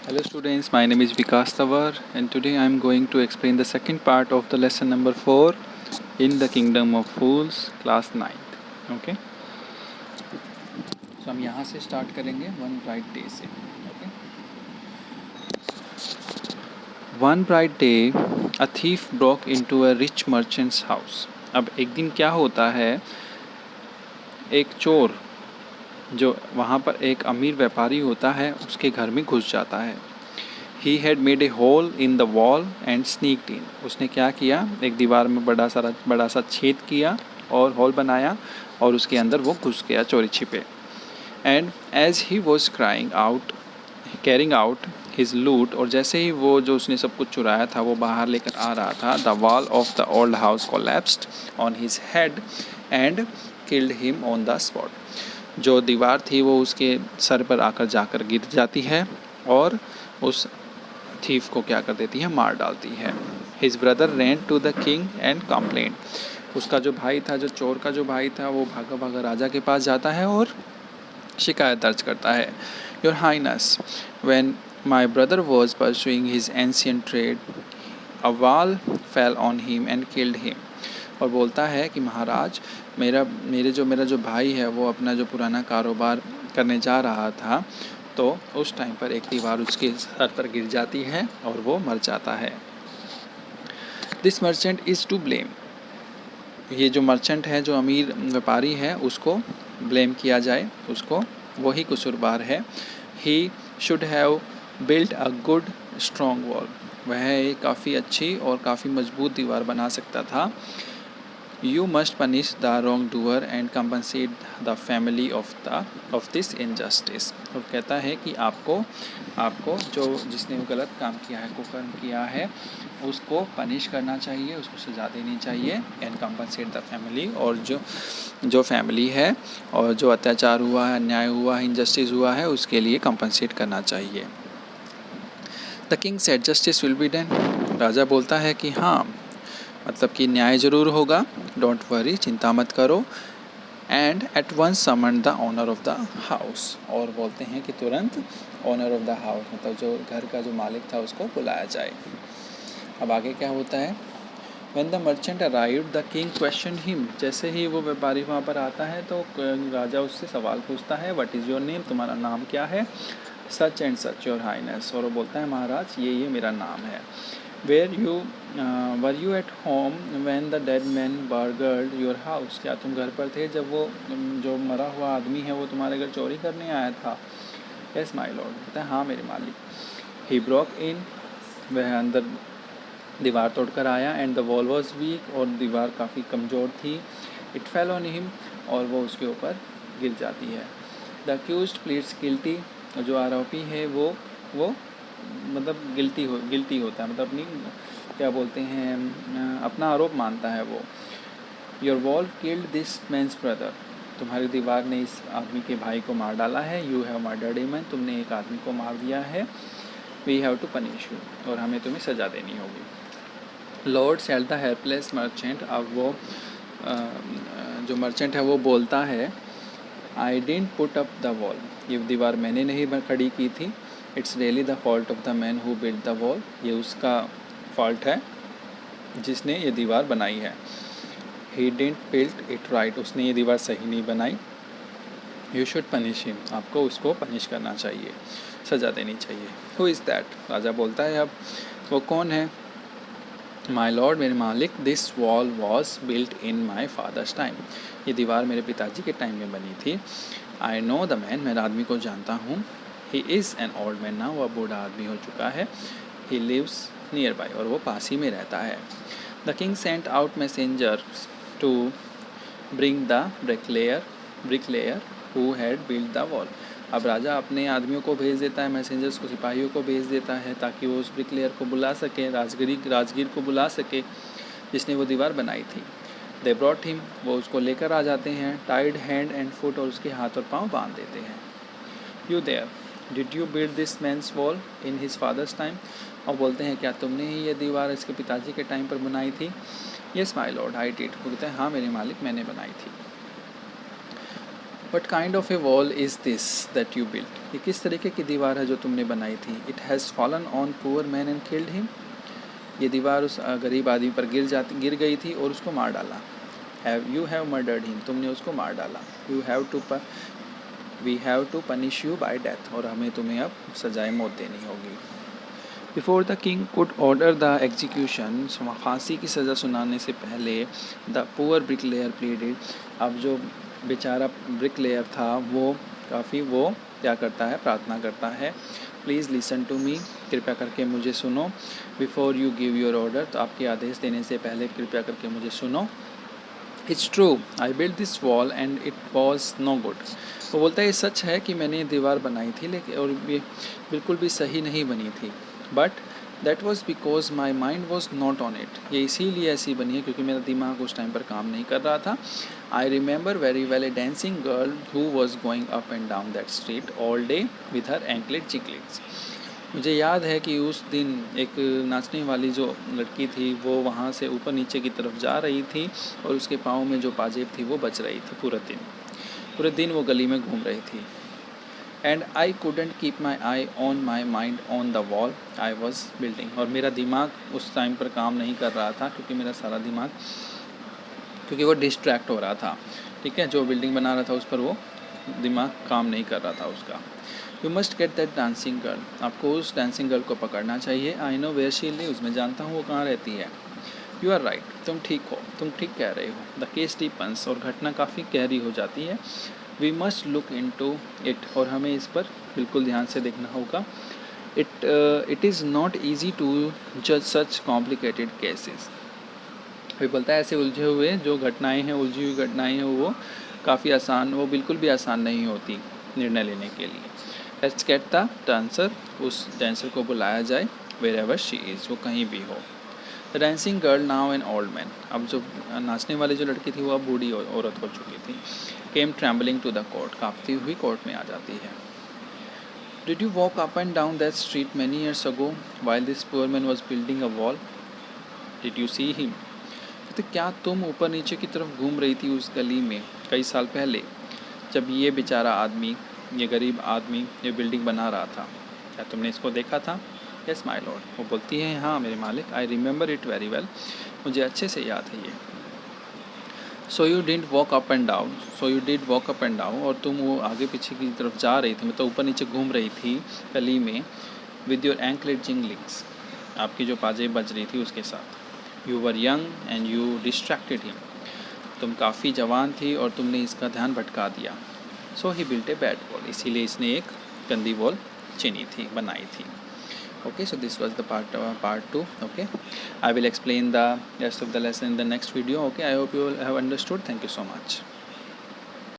Hello students, my name is Vikas Tawar and today I am going to explain the second part of the lesson number 4 in the Kingdom of Fools class 9th. Okay? So हम यहाँ से start करेंगे one bright day से. Okay? One bright day, a thief broke into a rich merchant's house. अब एक दिन क्या होता है, एक चोर जो वहाँ पर एक अमीर व्यापारी होता है उसके घर में घुस जाता है. He had made a hole in the wall and sneaked in. उसने क्या किया, एक दीवार में बड़ा सा छेद किया और होल बनाया और उसके अंदर वो घुस गया चोरी छिपे. And as he was carrying out his loot, और जैसे ही वो जो उसने सब कुछ चुराया था वो बाहर लेकर आ रहा था, the wall of the old house collapsed on his head and killed him on the spot. जो दीवार थी वो उसके सर पर आकर जाकर गिर जाती है और उस थीफ को क्या कर देती है, मार डालती है. His brother ran to the king and complained. उसका जो भाई था, जो चोर का जो भाई था, वो भागा भागा राजा के पास जाता है और शिकायत दर्ज करता है. Your Highness, when my brother was pursuing his ancient trade, a wall fell on him and killed him. और बोलता है कि महाराज, मेरा जो भाई है वो अपना जो पुराना कारोबार करने जा रहा था, तो उस टाइम पर एक दीवार उसके सर पर गिर जाती है और वो मर जाता है. This merchant is to blame. ये जो मर्चेंट है, जो अमीर व्यापारी है, उसको ब्लेम किया जाए, उसको वही कसूरवार है. He should have built a good strong wall. वह एक काफ़ी अच्छी और काफ़ी मजबूत दीवार बना सकता था. You must punish the wrongdoer and compensate the family of this injustice. और कहता है कि आपको जो जिसने वो गलत काम किया है, कुकर्म किया है, उसको पनिश करना चाहिए, उसको सजा देनी चाहिए. एंड कंपनसेट द फैमिली, और जो फैमिली है और जो अत्याचार हुआ है, अन्याय हुआ है, इनजस्टिस हुआ है, उसके लिए कंपनसेट करना चाहिए. The king said justice will be done. राजा बोलता है कि हाँ, मतलब कि न्याय ज़रूर होगा. डोंट वरी, चिंता मत करो. And at once summon the owner of the house. और बोलते हैं कि तुरंत ओनर ऑफ द हाउस, मतलब जो घर का जो मालिक था, उसको बुलाया जाए. अब आगे क्या होता है. When the merchant arrived the king question him. जैसे ही वो व्यापारी वहाँ पर आता है तो राजा उससे सवाल पूछता है, व्हाट इज़ योर नेम, तुम्हारा नाम क्या है. Such and such your highness. और वो बोलता है, महाराज ये मेरा नाम है. Were you at home when the dead man burgled your house. क्या तुम घर पर थे जब वो जो मरा हुआ आदमी है वो तुम्हारे घर चोरी करने आया था. Yes my lord. कहता है, हाँ मेरे मालिक. He broke in. वह अंदर दीवार तोड़कर आया. And the wall was weak. और दीवार काफ़ी कमज़ोर थी. It fell on him. और वो उसके ऊपर गिर जाती है. The accused pleads guilty. जो आरोपी है वो मतलब गिल्टी होता है, मतलब अपनी क्या बोलते हैं, अपना आरोप मानता है वो. Your wall killed this man's brother. तुम्हारी दीवार ने इस आदमी के भाई को मार डाला है. You have murdered him. तुमने एक आदमी को मार दिया है. We have to punish you. और हमें तुम्हें सज़ा देनी होगी. Lord said the helpless merchant. अब वो जो मर्चेंट है वो बोलता है, I didn't put up the wall. ये दीवार मैंने नहीं खड़ी की थी. It's really the fault of the man who built the wall. ये उसका फॉल्ट है जिसने ये दीवार बनाई है. He didn't built it right. उसने ये दीवार सही नहीं बनाई. You should punish him. आपको उसको पनिश करना चाहिए, सज़ा देनी चाहिए. Who is that. राजा बोलता है, अब वो कौन है. माई लॉर्ड, मेरे मालिक, this wall was built in my father's time. ये दीवार मेरे पिताजी के टाइम में बनी थी. I know the man. मैं आदमी को जानता हूँ. He is an old man now. वह बूढ़ा आदमी हो चुका है. He lives nearby. और वो पास ही में रहता है. The king sent out messengers to bring the bricklayer who had built the wall. अब राजा अपने आदमियों को भेज देता है, मैसेंजर्स को, सिपाहियों को भेज देता है, ताकि वो उस ब्रिकलेयर को बुला सके, राजगीर को बुला सके जिसने वो दीवार बनाई थी. They brought him. वो उसको लेकर आ जाते हैं. Tied hand and foot. और उसके हाथ और पाँव बांध देते हैं. You there, did you build this man's wall in his father's time. और बोलते हैं, क्या तुमने ही ये दीवार इसके पिताजी के टाइम पर बनाई थी. Yes my lord, I did. बोलते हैं, हाँ मेरे मालिक, मैंने बनाई थी. What kind of A wall is this that you built, ये किस तरीके की दीवार है जो तुमने बनाई थी। It has fallen on poor man and killed him, ये दीवार उस गरीब आदमी पर गिर गई थी और उसको मार डाला। यू हैव मर्डर्ड हिम, तुमने उसको मार डाला। We have to punish you by death, और हमें तुम्हें अब सजाए मौत देनी होगी। Before the king could order the execution, फांसी की सज़ा सुनाने से पहले the poor bricklayer pleaded, अब जो बेचारा ब्रिक लेयर था वो क्या करता है, प्रार्थना करता है। प्लीज़ लिसन टू मी, कृपया करके मुझे सुनो। Before you give your order, तो आपके आदेश देने से पहले कृपया करके मुझे सुनो। It's true I build this wall and it was no good, वो बोलता है ये सच है कि मैंने दीवार बनाई थी लेकिन और ये बिल्कुल भी सही नहीं बनी थी। But that was because my mind was not on it, ये इसीलिए ऐसी बनी है क्योंकि मेरा दिमाग उस टाइम पर काम नहीं कर रहा था। I remember very well A dancing girl who was going up and down that street all day with her anklet Chiclets, मुझे याद है कि उस दिन एक नाचने वाली जो लड़की थी वो वहाँ से ऊपर नीचे की तरफ जा रही थी और उसके पाँव में जो पाजेब थी वो बच रही थी। पूरे दिन वो गली में घूम रही थी। And I couldn't keep my I on my mind on the wall I was building, और मेरा दिमाग उस टाइम पर काम नहीं कर रहा था क्योंकि मेरा सारा दिमाग वो डिस्ट्रैक्ट हो रहा था। ठीक है, जो बिल्डिंग बना रहा था उस पर वो दिमाग काम नहीं कर रहा था उसका। You must get that dancing girl, आपको उस डांसिंग गर्ल को पकड़ना चाहिए। I know where she lives, मैं जानता हूँ वो कहाँ रहती है। यू आर राइट, तुम ठीक कह रहे हो। द केस डीपन्स, और घटना काफ़ी गहरी हो जाती है। We must look into it, और हमें इस पर बिल्कुल ध्यान से देखना होगा। It is not easy to जज सच कॉम्प्लिकेटेड केसेस, वे बोलता है ऐसे उलझी हुई घटनाएं हैं वो काफ़ी आसान, वो बिल्कुल भी आसान नहीं होती निर्णय लेने के लिए। लेट्स गेट द डांसर, उस डांसर को बुलाया जाए। वेर एवर शी इज़, वो कहीं भी हो। The dancing girl now N old man, अब जो नाचने वाली जो लड़की थी वो अब बूढ़ी औरत हो चुकी थी। केम ट्रैम्बलिंग टू द कोर्ट, काँपती हुई कोर्ट में आ जाती है। Did you walk up and down that street many years ago while this poor man was building a wall, did you see him, तो क्या तुम ऊपर नीचे की तरफ घूम रही थी उस गली में कई साल पहले जब ये बेचारा आदमी, ये गरीब आदमी ये बिल्डिंग बना रहा था, क्या तुमने इसको देखा था। यस माय लॉर्ड, वो बोलती है हाँ मेरे मालिक। I remember it very well, मुझे अच्छे से याद है ये। So you did walk up and down, और तुम वो आगे पीछे की तरफ जा रही थी, मतलब ऊपर नीचे घूम रही थी गली में। विद योर एंकलेट जिंगलिंग्स, आपकी जो पाजेब बज रही थी उसके साथ। You were young and you distracted him, तुम काफ़ी जवान थी और तुमने इसका ध्यान भटका दिया। सो ही बिल्ट ए बैड वॉल, इसीलिए इसने एक गंदी वॉल बनाई थी। Okay, so this was the part 2. Okay, I will explain the rest of the lesson in the next video. Okay, I hope you have understood. Thank you so much.